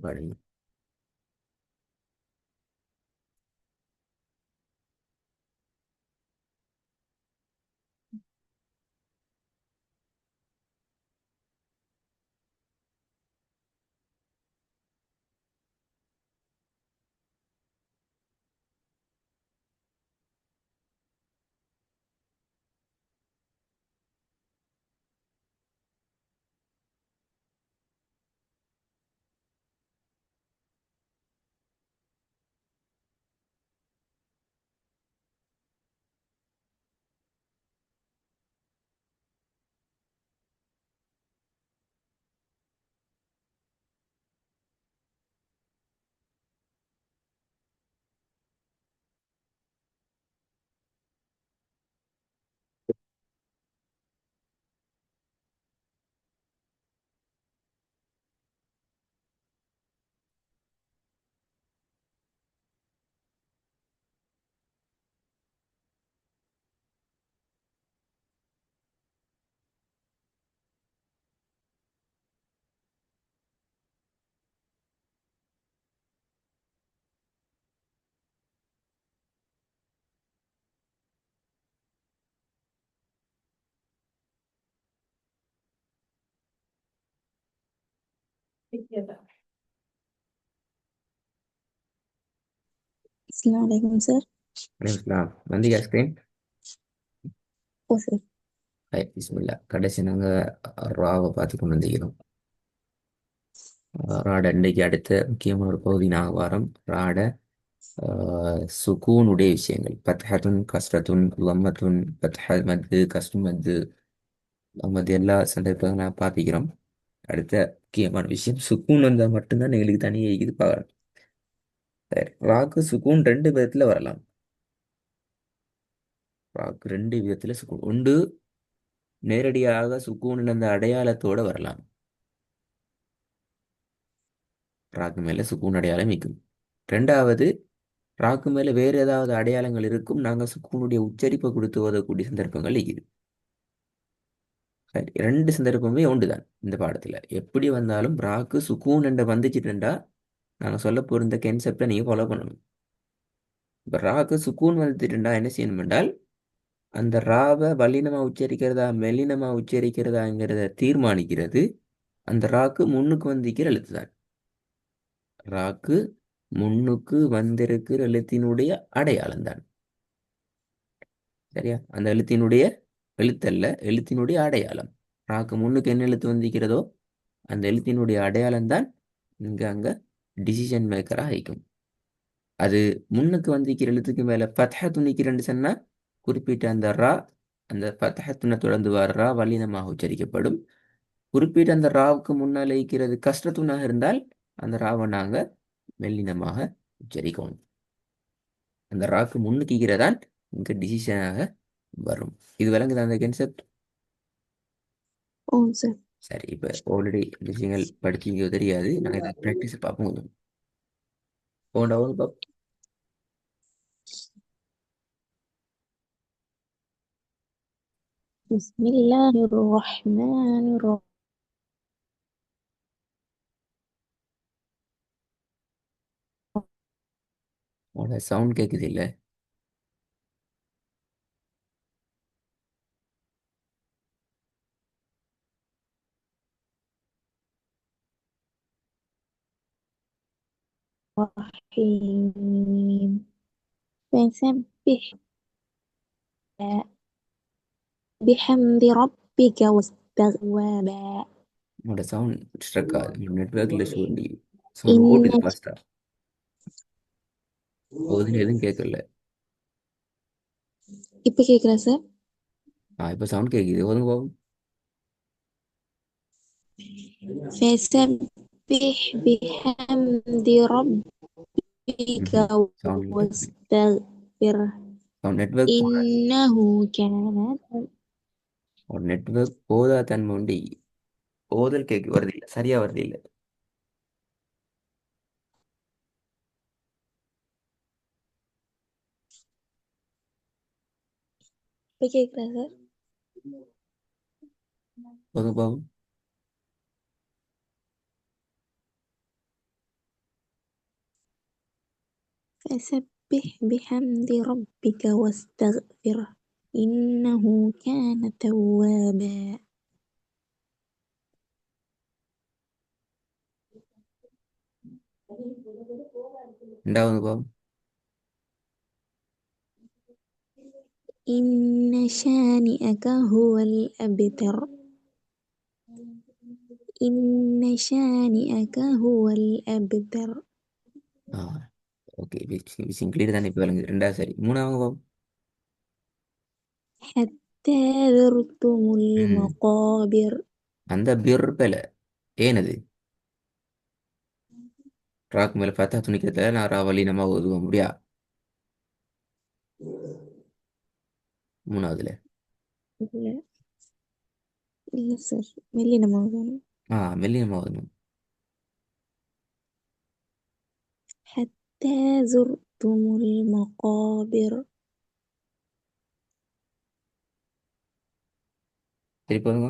பாடுங்க. السلام عليكم سر. அலைஹிஸ்ஸலாம். வந்தீங்க ஸ்கிரீன். ஓ சார். பிஸ்மில்லா. கடைசி நாங்கள் ராவை பார்த்து கொண்டு வந்திருக்கிறோம். ராட இன்றைக்கு அடுத்த முக்கியமான ஒரு பகுதி நாங்கள் வாரம் ராட சுகூனுடைய விஷயங்கள். பத்ஹத்துன் கஸ்ரத்துன் லம்மத்துன் பத்ஹ மத்து கஸ்ரு மத்து லம்மது எல்லா சந்தர்ப்பங்களும் நான் பார்த்துக்கிறோம். அடுத்த முக்கியமான விஷயம் சுக்கூன் வந்தால் மட்டும்தான் எங்களுக்கு தனியாக இது பார்க்கலாம். சரி, ராக்கு சுக்கூன் ரெண்டு விதத்தில் வரலாம். ராக்கு ரெண்டு விதத்தில் சுக்கூன் உண்டு. நேரடியாக சுக்கூனின் அந்த அடையாளத்தோட வரலாம். ராக்கு மேல சுக்கூன் அடையாளம் இருக்கும். ரெண்டாவது, ராக்கு மேல வேறு ஏதாவது அடையாளங்கள் இருக்கும், நாங்க சுக்கூனுடைய உச்சரிப்பை கொடுத்து ஓதக்கூடிய சந்தர்ப்பங்கள் இருக்குது. சரி, ரெண்டு சந்தர்ப்பமே உண்டுதான். இந்த பாடத்துல எப்படி வந்தாலும் ராக்கு சுக்கூன் என்ற வந்துச்சுட்டுண்டா நாங்க சொல்ல போற இந்த கன்செப்டை நீங்க ஃபாலோ பண்ணணும். இப்ப ராக்கு சுக்கூன் வந்துட்டுண்டா என்ன செய்யணும் என்றால், அந்த ராவை வல்லினமா உச்சரிக்கிறதா மெல்லினமா உச்சரிக்கிறதாங்கிறத தீர்மானிக்கிறது அந்த ராக்கு முன்னுக்கு வந்திருக்கிற எழுத்து தான். ராக்கு முன்னுக்கு வந்திருக்கிற எழுத்தினுடைய அடையாளம் தான். சரியா? அந்த எழுத்தினுடைய எழுத்தல்ல, எழுத்தினுடைய அடையாளம். ராக்கு முன்னுக்கு என்ன எழுத்து வந்திருக்கிறதோ அந்த எழுத்தினுடைய அடையாளம் தான் இங்க அங்க டிசிஷன் மேக்கரா ஆயிக்கும். அது முன்னுக்கு வந்திருக்கிற எழுத்துக்கு மேல ஃபத்ஹ துணிக்கிறேன்னு சொன்னா குறிப்பிட்ட அந்த ரா, அந்த ஃபத்ஹ துணை தொடர்ந்து வர ரா வல்லினமாக உச்சரிக்கப்படும். குறிப்பிட்ட அந்த ராவுக்கு முன்னால் இருக்கிறது கஷ்டத்துணாக இருந்தால் அந்த ராவை நாங்க மெல்லினமாக உச்சரிக்கணும். அந்த ராக்கு முன்னுக்குகிறதான் இங்க டிசிஷனாக வரும். இது விளங்குது அந்த கன்செப்ட். ஓ சார். சரி, இப்போ ஆல்ரெடி விஷயங்கள் படிச்சீங்க தெரியாது, நாங்கள் இதை ப்ராக்டிஸ் பார்ப்போம் கொஞ்சம். போண்டா பார்ப்போம். بسم الله الرحمن الرحيم. உங்களோட சவுண்ட் கேட்குது இல்லை? فسبح بحمد ربك واستغفر. உங்களோட சவுண்ட் ஸ்ட்ரக் ஆகுது. நெட்ஒர்க்கில் சொல்லி சவுண்ட் ஓடுது إنك ஃபாஸ்ட்டாக. போகுதுன்னு எதுவும் கேட்கல. இப்ப கேக்குதா சார்? இப்போ சவுண்ட் கேட்குது. ஒதுங்க போகும். فسبح بحمد ربك சவுண்ட் இல்லை. واستغفره சவுண்ட் நெட்ஒர்க் போதா. إنه كان. ஒரு நெட்ஒர்க் போதா தன்மை உண்டு. ஓதல் கேட்க வருது இல்லை, சரியா வருது இல்லை. இப்ப கேக்குதா சார்? ஒதுங்க போகும். فسبح بحمد ربك واستغفره إنه كان توابا ரெண்டாவது பாவம். إن شانئك هو الأبتر إن شانئك هو الأبتر ஆ ஓகே, விஷயம் கிளியர் தானே? இப்போ விளங்குது. ரெண்டாவது சரி. மூணாவது பாவம். حتى زرتم ம். المقابر அந்த பிற்பல ஏனது ராக் மேல பார்த்தா துணிக்கிறதுல நான் ராவலி நம்ம ஓதுவோம் முடியா? மூணாவதுல இல்ல இல்ல சார் மெல்லினமாக மெல்லி நம்ம ஓதணும். حتى زرتم المقابر சரி போதுங்க.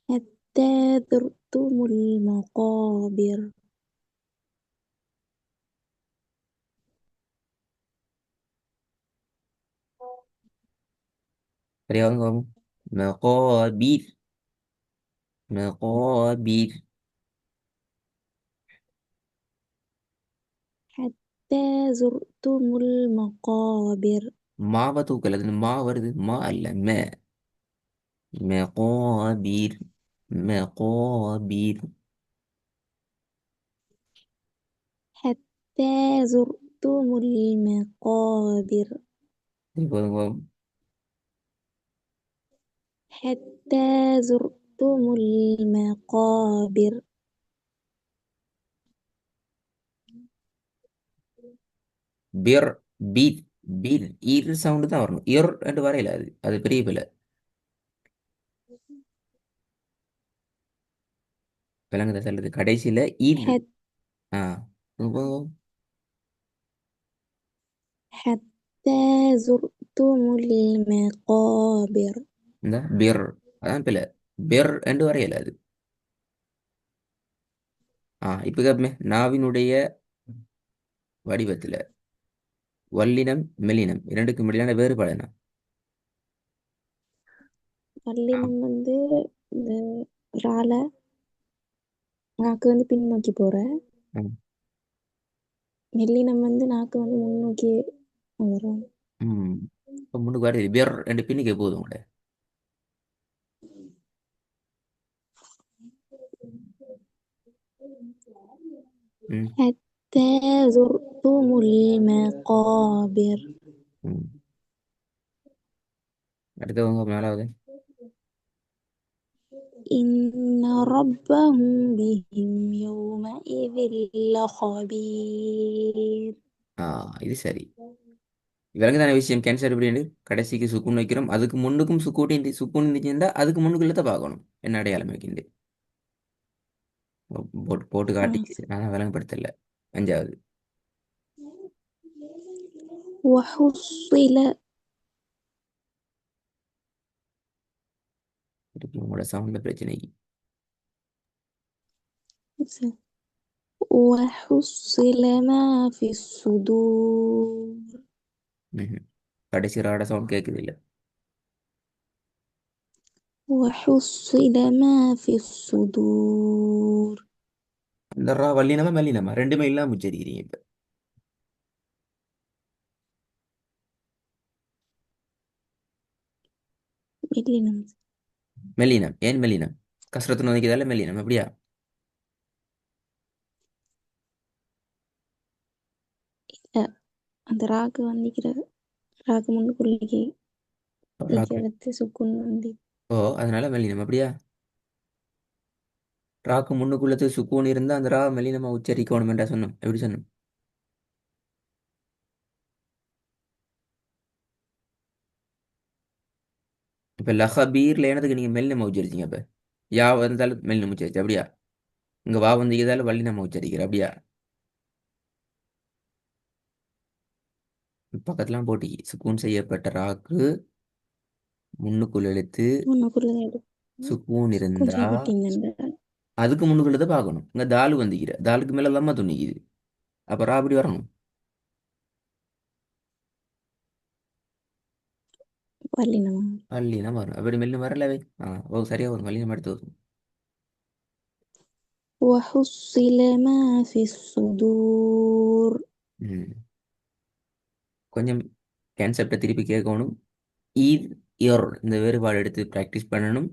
حتى زرتم المقابر சரியாவது பாவம். மகாபீர். மகாபீர். حتى زرتم المقابر மாவை தூக்கல, அது மா வருது, மா அல்ல மே. مقابر. مقابر. حتى زرتم المقابر சரி போதுங்க பாவம். حتى زرتم المقابر பிர். பீர். பீர் ஈர் சவுண்டு தான் வரணும். இர் என்று வரையில, அது அது பெரிய பிள்ளை. விலங்குத சொல்லுது கடைசியில ஈர். حت ஆ இப்போ حتى زرتم المقابر இந்த பிர் அதான் பிள்ளை. பிர் என்று வரையில அது. இப்போ கேப்பமே நாவினுடைய வடிவத்துல வல்லினம் மெல்லினம் இரண்டுக்கும் இடையிலான வேறுபாடு என்ன? ஆ, வல்லினம் வந்து இந்த ரால நாக்கு வந்து பின்னோக்கி போற ம், மெல்லினம் வந்து நாக்கு வந்து முன்னோக்கி வரும் ம். இப்போ முன்னுக்கு வருது பிர் ரெண்டு பின்னுக்கு போதும் கூட. ம், حتى زرتم المقابر ம். அடுத்தவங்க மேலாவது. إن ربهم بهم يومئذ لخبير ஆ இது சரி. விலங்குதான விஷயம் கேன்சர் எப்படின்னு கடைசிக்கு சுக்குன் வைக்கிறோம். அதுக்கு முன்னுக்கும் சுக்குன் இருந்துச்சுன்னா அதுக்கு முன்னுக்குள்ள தான் பார்க்கணும் என்ன அடையாளம் வைக்கிண்டு. போட்டு போட்டு காட்டி நான் விலங்குபடுத்தல. அஞ்சாவது. وحصل இருக்கு உங்களோட சவுண்ட்ல பிரச்சனைக்கு. وحصل ما في الصدور ம்ஹும். கடைசி ராட சவுண்ட் கேட்குது இல்லை. وحصل ما في الصدور அந்த ரா வல்லினமா மெல்லினமா ரெண்டுமே இல்லாம உச்சரிக்கிறீங்க இப்ப. மெல்லினம் மெல்லினம் ஏன் மெல்லினம்? கசரத்து நோய்க்குதால மெல்லினம் அப்படியா? இல்ல அந்த ராக்கு வந்திக்கிற ராக்கு முன்னுக்குள்ளிக்கு ராக்கு. ஈக்கிறத்து சுக்குன் வந்து ஓ அதனால மெல்லினம் அப்படியா? ராக்கு முன்னுக்குள்ளது சுக்கூன் இருந்தா அந்த ரா மெல்லினமா உச்சரிக்கணும்ன்றா சொன்னோம். எப்படி சொன்னோம்? இப்ப லஹபீர்ல எனதுக்கு நீங்க மெல்லினமா உச்சரிச்சீங்க. அப்ப யா வந்தாலும் மெல்லினம் உச்சரிச்சு அப்படியா? இங்க வா வந்து இதால வல்லினமா உச்சரிக்கிற அப்படியா? பக்கத்துலாம் போட்டி சுக்கூன் செய்யப்பட்ட ராக்கு முன்னுக்குள் எழுத்து முன்னுக்குள்ள எடு சுக்கூன் சுக்குன் இருந்தா சொல்லிட்டீங்க. அதுக்கு முன்னுக்குள்ளதை பார்க்கணும். இங்கே தாலு வந்துக்கிற தாலுக்கு மேலே இல்லாமல் துணிக்குது. அப்போ ரா அப்படி வரணும். வரலினமா? வள்ளினா வரும். அப்படி மெல்லு வரலவே. ஓ சரியா வரும். வள்ளினம் எடுத்து வரும். وحصل ما في الصدور. ம். கொஞ்சம் கான்செப்டை திருப்பி கேட்கணும். ஈத் இயர் இந்த வேறுபாடு எடுத்து ப்ராக்டிஸ் பண்ணணும்.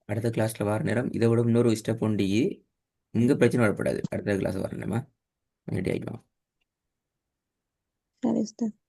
அடுத்த கிளாஸில் வர நேரம் இதை விட இன்னொரு ஸ்டெப் உண்டு. இங்கே பிரச்சனை வரப்படாது. அடுத்த கிளாஸ் வர நேரமா ரெடி ஆகிக்கலாம். சரி உஸ்தாத்.